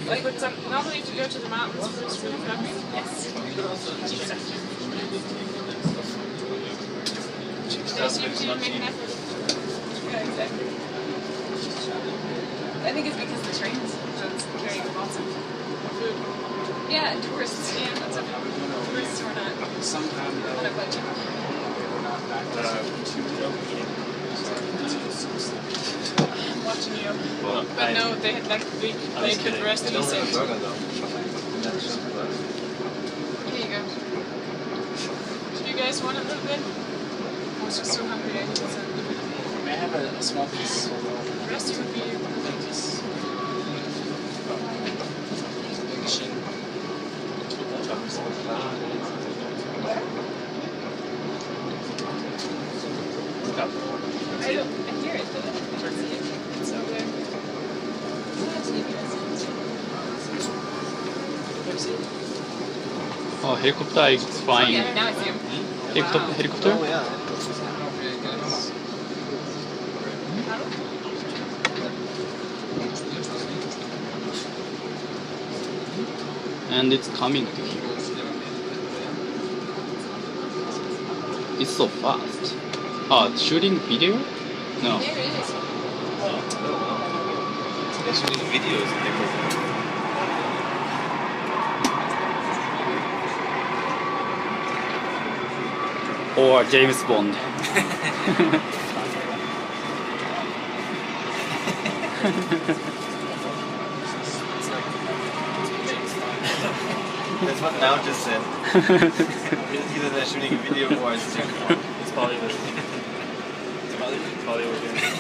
Like, normally if you go to the mountains first, really happy. Yes. They seem to make an effort. Yeah, exactly. I think it's because the trains that's carrying lots of food. Yeah, and tourists. Yeah, that's okay. Tourists who are not on a budget. I'm watching you. But no, they had like they could rest you said. Here you go. Do you guys want a little bit? I was just so hungry I need some. May I have a small piece? The rest would be I hear it, but I don't see it. It's so good. Oh, helicopter is flying. Yeah, now I see him. Helicopter? Oh, yeah. And it's coming to here. It's so fast. Oh, shooting video? No. There it is. They're shooting videos. Or James Bond. That's what now just said. Either they're shooting a video or it's probably the. It's probably what we're doing.